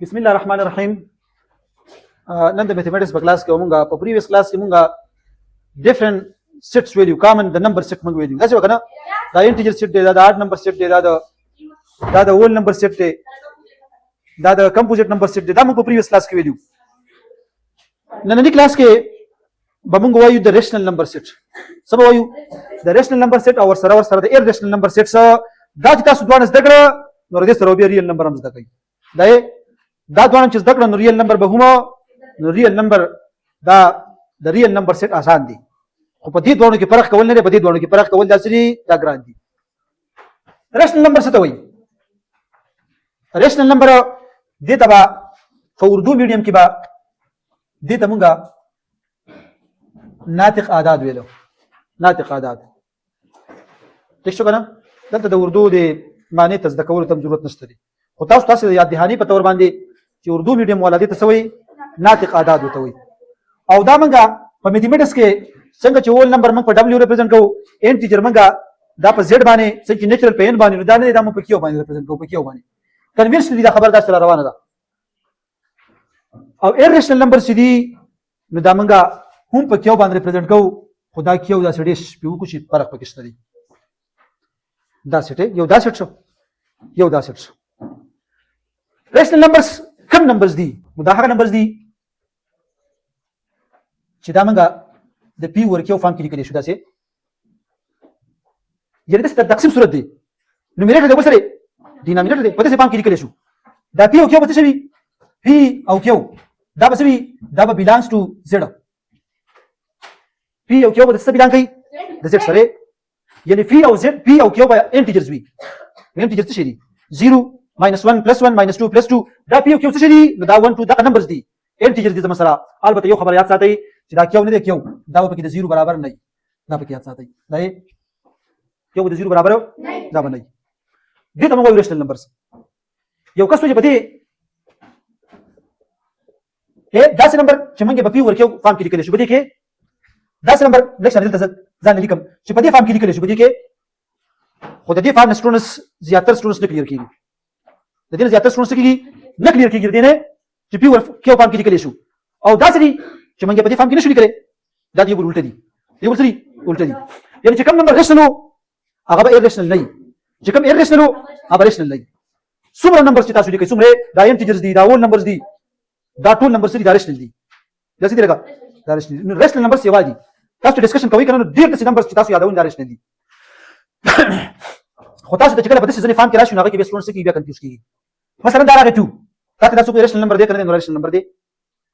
بسم الله الرحمن الرحیم. نن د میتھمیټکس په کلاس کې مونږه په پریویس کلاس کې مونږه ډیفرنٹ سیټس ویلیو کامن د نمبر سیټ مونږ ویلیو دا څه وکنه دا انټیجر سیټ دی دا د اډ نمبر سیټ دی دا د هول نمبر سیټ دی دا د کمپوزیټ نمبر سیټ دی دا مونږ په پریویس کلاس کې ویلیو. نن کلاس کې به مونږ وایو د ریشنل نمبر سیټ سبا وایو د ریشنل نمبر سیټ او سره د ایرریشنل نمبر سیټ دا چې تاسو دوه زده کړه نو دې سره به ریل نمبر هم زده کړئ دا دوه چې زده کړه نو ریل نمبر به هم نو ریل نمبر دا د ریل نمبر سیټ آسان دي خو په دې دوه کې فرق کول نه دی په دې دوه کې فرق کول داسې دا ګران دي. ریشنل نمبر څه ته وایي؟ ریشنل نمبر دې ته به په اردو میډیم کې به دې ته مونږه ناطق اعداد ویلو. ناطق اعداد ٹھیک شو کنه دلته د اردو د معنی ته زده کولو ته ضرورت نشته دي خو تاسو د یاد دهانی په تور باندې چې اردو میډیم ولا دې ته سوي ناطق اعداد وته وي او دا مونږه په میتھمیټکس کې څنګه چې هول نمبر مونږ په ډبلیو ریپرزینټ کوو انټیجر مونږه دا په زیډ باندې څنګه چې نیچرل په ان باندې دا نه دا مونږ په کیو باندې ریپرزینټ کوو په کیو باندې کنونشنلی دا خبر دا سره روانه ده. او ایرریشنل نمبر چې دي نو دا مونږه هم په کیو باندې ریپرزینټ کوو خدا کیو دا سړي په کو شي فرق پکې شته دي دا سټ یو دا سټ شو یو دا سټ شو. ریشنل نمبرز کم نمبرز دي نو دا هغه نمبرز دي چې دا مونږه د پی ورکیو فارم کې لیکل شو دا سه یعنی د تقسیم صورت دی نومریټر د وسره ډینامینیټر دی په دې فارم کې لیکل شو دا پی او کیو به څه وي پی او کیو دا به څه وي دا به belongs to z پی او کیو به څه belong کوي د z سره یعنی پی او z پی او کیو به انټیجرز وي انټیجرز څه دي 0 -1 +1 -2 +2 دا پی او کیو څه دي دا 1 2 دا نمبرز دي انټیجر دي زموږ سره. البته یو خبر یاد ساتئ چې دا کیو نه دی کیو دا په کې د 0 برابر نه دا په کې یاد ساتئ دا کیو د 0 برابر دا باندې دي ته موږ وایو ریشنل نمبرز. یو کس چې پدې دا څه نمبر چې موږ په پی ورکیو فارم کې لیکل شو بده کې دا څه نمبر لکه دلته ځان لیکم چې په دې فارم کې لیکل شو بده کې خو د دې فارم سټوډنټس زیاتره سټوډنټس نه کلیر کیږي د دې زیاتره سټوډنټس کیږي نه کلیر کیږي دې نه چې پی ورکیو فارم کې لیکل شو او دا څه دي چې موږ په دې فارم کې نشو لیکل دا دی الټه دي دی ورسري الټه دي یعنی چې کوم نمبر ریشنل هغه به ایرریشنل نه چې کوم ایرریشنل هغه ریشنل نه څومره نمبر چې تاسو لیکئ څومره دا انټیجرز دي دا هول نمبرز دي دا ټول نمبرز دي دا ریشنل دي دا څه دي لګا دا ریشنل نمبر سی وایي تاسو ډیسکشن کوي کنه ډیر څه نمبر چې تاسو یادوي دا ریشنل دي خو تاسو د چکه په دې ځنې فارم کې راشي نو هغه کې به سټوډنټس کې بیا کنفیوز کیږي. مثلا دا راغی 2 تاسو په ریشنل نمبر دې کنه نو ریشنل نمبر دې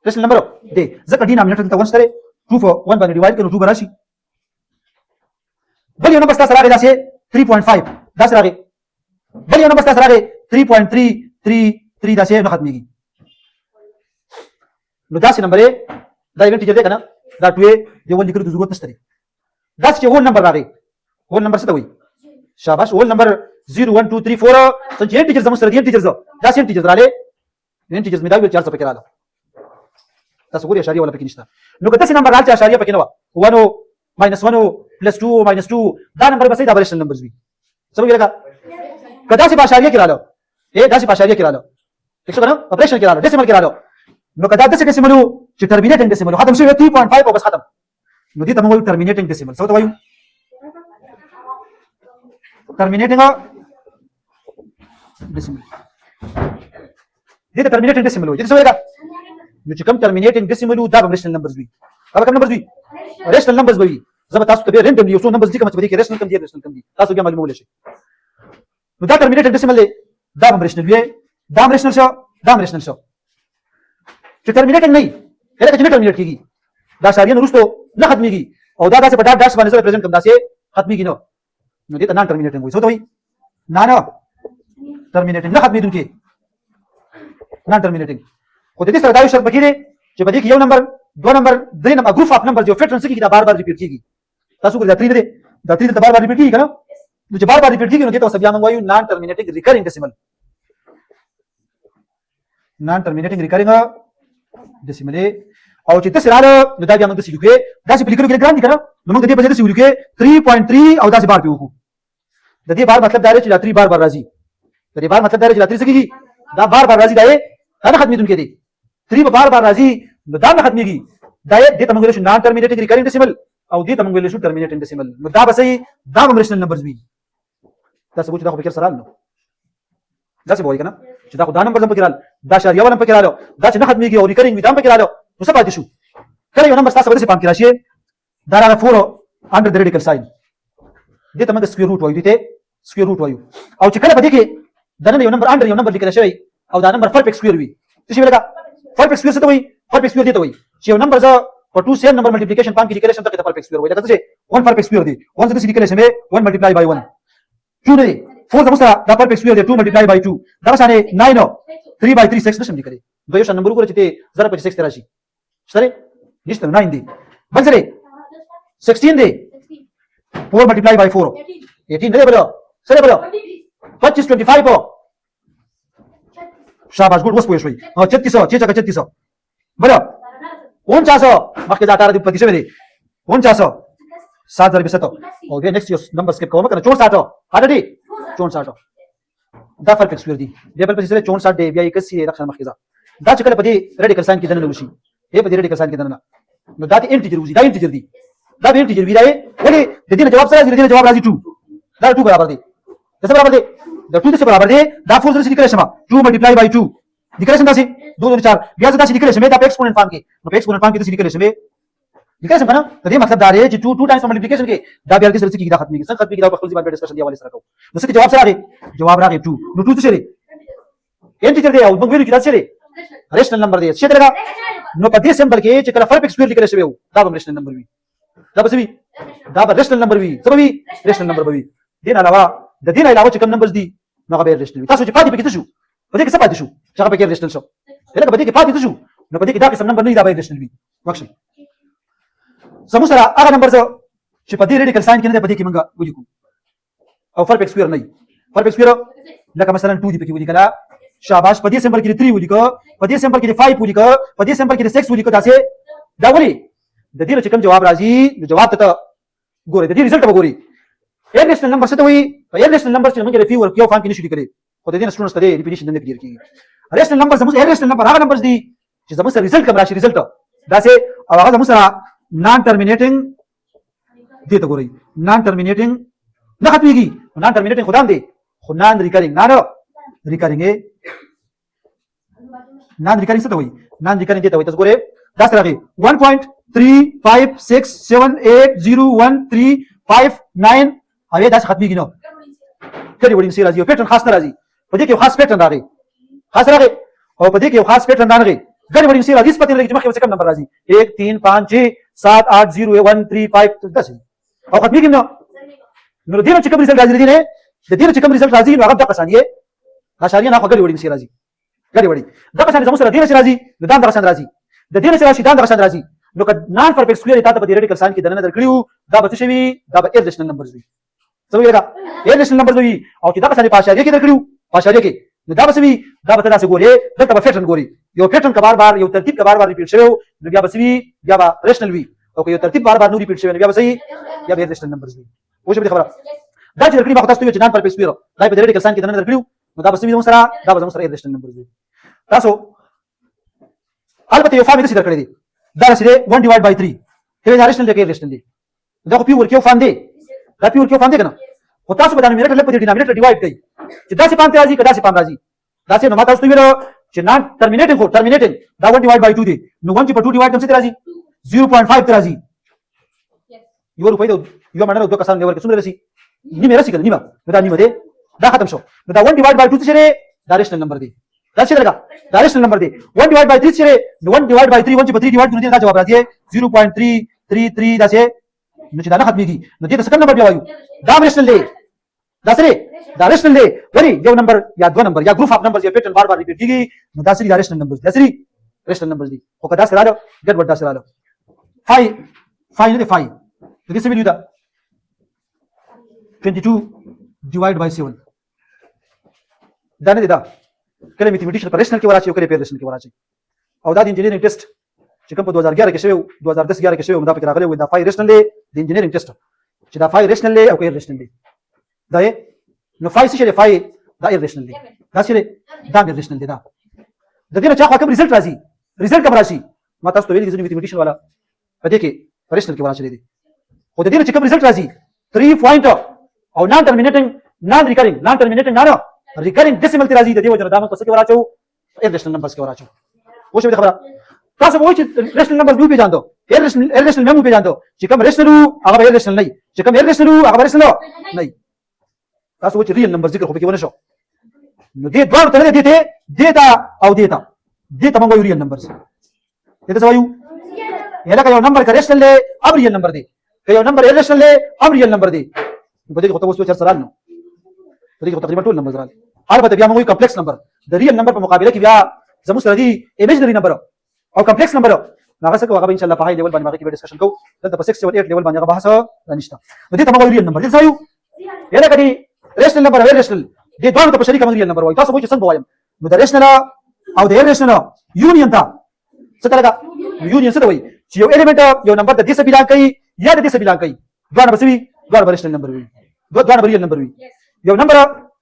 ریشنل نمبر دې ځکه ډینامینیټر ته 1 سره 2 په 1 باندې ډیوایډ کړو 2 براشي بل یو نمبر تاسو راغی دا سه 3.5 دا سره راغی بل یو نمبر تاسو راغی 3.333 دا سه نو ختميږي نو دا سه نمبر دا انټیجر دی کنه دا 2 دی ول لیکلو ضرورت نشته دا چې هول نمبر راغی هول نمبر څه دی شاباش هول نمبر 0 1 2 3 4 څنګه انټیجر زموږ سره دی انټیجر دا سه انټیجر رااله انټیجر مې دا ویل 400 پکې رااله تاسو ګورئ اشاریه ولا پکې نشته نو کته څه نمبر راځي اشاریه پکې نه و 1 -1 +2 -2 دا نمبر به سي دا ریشنل نمبرز وي سمجھ لگا کدا سے اشاریه کې رااله دا سے اشاریه کې رااله څه کنه اپریشن کې رااله ډیسیمل کې رااله نو کدا د څه ډیسیمل چې ټرمینیټینګ ډیسیمل ختم شوی 3.5 او بس ختم نو دې ته موږ ټرمینیټینګ ډیسیمل څه ته وایو ټرمینیټینګ ډیسیمل دې ته ټرمینیټینګ ډیسیمل وایي دې څه وایي نو چې کوم ټرمینیټینګ ډیسیمل دا به ریشنل نمبرز وي هغه کوم نمبرز وي ریشنل نمبرز وي زما تاسو ته به رینډم یو څو نمبرز دي کوم چې کې ریشنل کم دي ریشنل کم دي تاسو بیا معلومول شي نو دا ټرمینیټینګ ډیسیمل دا به ریشنل وي دا ریشنل شو دا ریشنل شو چې ټرمینیټینګ نه هله چې ټرمینیټ کیږي دا شاریه نورستو نه ختميږي او دا داسې په ډاټ ډاټ باندې سره پریزنټ کوم داسې ختميږي نو دې ته نان ټرمینیټینګ وایي څه وایي نه ټرمینیټینګ نه ختمېدونکي نان ټرمینیټینګ خو دې سره دا یو شرط پکې دی چې په دې کې یو نمبر 2 نمبر 3 نمبر ګروپ اف نمبر جو فیټرن سکی دا بار بار ریپیټ کیږي تاسو ګورئ دا 3 دی دا 3 ته بار بار ریپیټ کیږي کنه نو چې بار بار ریپیټ کیږي نو دې ته بیا موږ وایو نان ټرمینیټینګ ریکرینګ ډیسیمل نان ټرمینیټینګ ریکرینګ ډیسیمل او چې تاسو رااله نو دا بیا موږ څه لیکو دا چې لیکلو کې ګرام دي کنه نو موږ دې په دې څه لیکو 3.3 او دا څه بار پیو د دې بار مطلب دا دی چې دا 3 بار بار راځي د دې بار مطلب دا دی چې دا 3 څه کیږي دا بار بار راځي دا دا نه ختمېدونکی دی 3 به بار بار راځي نو دا نه ختمېږي دا یې دې ته موږ ویلی شو نان ټرمینیټنګ ریکرینګ ډیسیمل او دې ته موږ ویلی شو ټرمینیټنګ ډیسیمل نو دا به صحیح دا به ریشنل نمبرز وي دا څه چې دا خو فکر سره نو دا څه به وایي که نه چې دا خو دا نمبرز هم پکې رال دا اشاریه ول هم پکې راله دا چې نه ختمېږي او ریکرینګ وي دا هم پکې راله نو څه پاتې شو کله یو نمبر ستاسو به داسې پام کې راشي دا راغی 4 انډر د ریډیکل ساین دې ته موږ سکویر روټ وایو دې ته سکویر روټ وایو او چې کله په دې کې دننه یو نمبر انډر یو نمبر لیکل شوی او دا نمبر پرفیکټ سکویر وي څه شي ولګه پرفیکټ سکویر څه ته وایي پرفیکټ سکویر دې ته وایي چې یو نمبر زه په 2 سیم نمبر ملټیپلیکیشن پام کې لیکل شم ته پرفیکټ سکویر وایي لکه څه 1 پرفیکټ سکویر دی 1 څه لیکل شم 1 ملټیپلای بای 1 2 دی 4 زموږ سره دا پرفیکټ سکویر دی 2 ملټیپلای بای 2 دا شانه 9 3 بای 3 6 نشم لیکلی دوی شان نمبر وګورئ چې ته 0.6 راشي سره نشته 9 دی بل سره 16 دی 4 ملټیپلای بای 4 18 دی بلو سره بلو 25 25 हो शाबाश गुड वस पोय 3600 6 का 3600 बरं 4900 मग के 18 प्रतिशत मध्ये 4900 7027 ओके नेक्स्ट यो नंबर स्किप करू मग 64 आडडी 64 دا فرق سکویر دی لیبل په سره 64 دی بیا 81 رقم مخکې دا دا چې کله په دې ریډیکل ساين کې دننه وشي په دې ریډیکل ساين کې دننه نو دا انټیجر وځي دا انټیجر دی دا به انټیجر وی دا ولی د دې جواب سره د دې جواب راځي 2 دا 2 برابر دی څه برابر دی دا 2 څه برابر دی دا 4 سره لیکل شمه 2 ملټیپلای بای 2 لیکل شم داسې 2 4 بیا ځکه چې لیکل شمه دا په ایکسپوننټ فارم کې نو په ایکسپوننټ فارم کې څه لیکل شمه لیکل شم کنه د دې مطلب دا دی چې 2 ټایمز ملټیپلیکیشن کې دا بیا د سره کې دا ختمي څنګه ختمي دا په خپل ځای باندې ډسکشن دی حواله سره کوو نو څه جواب سره راغی جواب راغی 2 نو 2 څه دی انټیجر دی او موږ ویلو چې دا څه دی ریشنل نمبر دی څه درګه نو په دې سمبل کې چې کله پرفیکټ سکویر لیکل شوی دا به ریشنل نمبر وي دا به څه وي دا به ریشنل نمبر وي څه به وي ریشنل نمبر به وي دین علاوه د دین علاوه چې کوم نمبرز دي نو هغه به ریشنل وي تاسو چې پاتې پکې څه شو په دې کې څه پاتې شو چې هغه پکې ریشنل شو لکه په دې کې پاتې څه شو نو په دې کې دا قسم نمبر نه دا به ریشنل وي واښي زموږ سره هغه نمبر چې په دې ریډیکل ساين کې نه په دې کې موږ ولیکو او پرفیکټ سکویر نه پرفیکټ سکویر لکه مثلا 2 دی پکې ولیکلا شاباش په دې سمبل کې 3 ولیکو په دې سمبل کې 5 ولیکو په دې سمبل کې 6 ولیکو تاسو دا ولي د دې چې کوم جواب راځي نو جواب ته ګورئ د دې رزلټ وګورئ ایرریشنل نمبر څه ته وایي په ایرریشنل نمبر چې موږ ریفیو ورکیو فارم کې نشو لیکلي خو د دې سټوډنټس ته ریپیټیشن نه کلیئر کیږي ایرریشنل نمبر زموږ ایرریشنل نمبر هغه نمبرز دي چې زموږ سره رزلټ کوم راشي رزلټ دا سه او هغه زموږ سره نان ټرمینیټینګ دې ته ګورئ نان ټرمینیټینګ نه ختميږي نان ټرمینیټینګ خدام دی خو نان ریکارینګ نان ریکارینګ نان ریکارینګ څه ته وایي نان ریکارینګ دې ته وایي تاسو ګورئ دا سره راغی 1.3567801359 اوی دا څه ختميږي نو کړي وړي سي راځي او پیټرن خاص نه راځي په دې کې خاص پیټرن راغی خاص راغی او په دې کې خاص پیټرن راغی ګړي وړي سي راځي پته لګي چې مخکې څه کوم نمبر راځي 1 3 5 6 7 8 0 1 3 5 10 او ختميږي نو نو دې چې کوم رزلټ راځي دې نه د دې چې کوم رزلټ راځي نو هغه د قسانيه اشاریه نه خو ګړي وړي سي راځي ګړي وړي د قسانيه زموږ سره دې چې راځي نو دا د قسان راځي د دې چې راشي دا د قسان راځي نو که نان پرفیکټ سکویر ته په ریډیکل ساين کې دنه درکړیو دا به څه وي دا به ایرریشنل نمبرز وي څه ویل دا ایرریشنل نمبرز وي او چې دا قسانيه په اشاریه کې درکړیو په اشاریه کې نو دا به څه وي دا به تاسو ګورئ دلته به پیټرن ګورئ یو پیټرن کبار بار یو ترتیب کبار بار ریپیټ شوی نو بیا به څه وي بیا به ریشنل وي او که یو ترتیب بار بار نو ریپیټ شوی نو بیا به څه وي بیا به ایرریشنل نمبرز وي وښه به خبره دا چې درکړي ما تاسو ته چې نان پرفیکټ سکویر دا په ریډیکل ساين کې دنه درکړیو نو دا به څه وي زموږ سره دا به زموږ سره ایرریشنل نمبرز وي تاسو البته یو فارم دې درکړی دی دا رسیدي 1 / 3 هغه ایرریشنل دی کې ایرریشنل دی دا خو پیور کې فارم دی دا پیور کې فارم دی کنه او تاسو به د نومریټر له په ډینامینیټر ډیوایډ کړئ چې دا څه پام ته راځي کدا څه پام راځي دا څه نو ما تاسو ته ویلو چې نان ټرمینیټینګ هو ټرمینیټینګ دا 1 / 2 دی نو 1 چې په 2 ډیوایډ کوم څه راځي 0.5 ته راځي یو روپۍ دا یو مننه دوه کسان ورکه څومره رسی نیمه رسی کله نیمه دا نیمه دی دا ختم شو نو دا 1 / 2 څه دی دا ریشنل نمبر دی دا څه درګه دا ریشنل نمبر دی 1 / 3 څه دی نو 1 / 3 1 چې په 3 ډیوایډ کړو دا جواب راځي 0.333 دا څه نو چې دا نه ختميږي نو دې څه کوم نمبر دی وایو دا ریشنل دی دا سره دا ریشنل دی ولی یو نمبر یا دو نمبر یا گروپ اف نمبرز یا پیټرن بار بار ریپیټ کیږي نو دا سری دا ریشنل نمبرز دا سری ریشنل نمبرز دي او کدا سره راځو ګډ وډ دا سره راځو 5 نه 5 دې څه ویلو دا 22 / 7 دا نه دا کله میتھمیټیکل پر ریشنل کې وراشي او کله په ریشنل کې وراشي او دا د انجینیرینګ ټیسټ چې کوم په 2011 کې شوی 2010 11 کې شوی دا پکې راغلی و دا 5 ریشنل دی د انجینیرینګ ټیسټ چې دا 5 ریشنل دی او کې ریشنل دی دا نو 5 څه دی 5 دا ایرریشنل دی دا څه دی دا ایرریشنل دی دا د دې نه چا خوا کوم ریزلټ راځي ریزلټ کوم راشي ما تاسو ته ویلي دي ځینې میتھمیټیشن والا په دې کې ریشنل کې وراشلې دي خو د دې نه چې کوم ریزلټ راځي 3 پوینټ او نان ټرمینیټینګ نان ریکرینګ نه ریکرینګ ډیسیمل ته راځي د دې وجه نه دا موږ په څه کې وراچو ایرریشنل نمبرز کې وراچو خو شوي خبره تاسو وایئ چې ریشنل نمبرز مو پیژاندو ایرریشنل مو پیژاندو چې کوم ریشنل هغه ایرریشنل نه چې کوم ایرریشنل هغه ریشنل نه تاسو وایئ چې ریل نمبر ذکر خو پکې ونه شو نو دې دوه ته نه دیتا او دیتا موږ وایو ریل نمبرز دې څه وایو یلکه یو نمبر کا ریشنل دی اب ریل نمبر دی که یو نمبر ایرریشنل دی اب ریل نمبر دی په دې کې خو تاسو چر سره نو په دې کې تقریبا ټول نمبر راځي البته بیا موږ کمپلیکس نمبر د ریل نمبر په مقابله کې بیا زموږ سره دی ایمیجنری نمبر او کمپلیکس نمبر هغه څه هغه ان شاء الله په هاي لیول باندې باقي ډسکشن کوو دلته په 6 7 لیول باندې هغه بحث نشته نو دې ته موږ ریل نمبر دې ځایو یلکه دی ریشنل نمبر او ایرریشنل دې دوه ته په شریکه موږ ریل نمبر وایي تاسو وایئ چې څنګه وایم نو د ریشنل او د ایرریشنل یونین ته څه کړه یونین څه دی چې یو ایلیمنٹ یو نمبر د دې څخه بیلانګ کوي یا د دې څخه بیلانګ کوي دوه نمبر سوي دوه ریشنل نمبر وي دوه نمبر ریل نمبر وي یو نمبر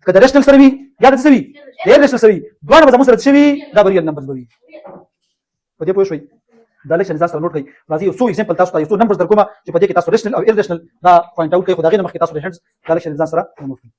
که د ریشنل سره وي یا د څه وي د ایرریشنل سره وي دوه نمبر زموږ سره څه وي دا ریل نمبر وي په دې پوه شئ دا لیکشن ځان سره نوٹ کړئ راځي یو څو ایگزامپل تاسو ته یو څو نمبرز درکوم چې په دې کې تاسو ریشنل او ایرریشنل دا پوینټ اوټ کړئ خو دا غي نه مخکې تاسو د هندز دا لیکشن ځان سره نوٹ کړئ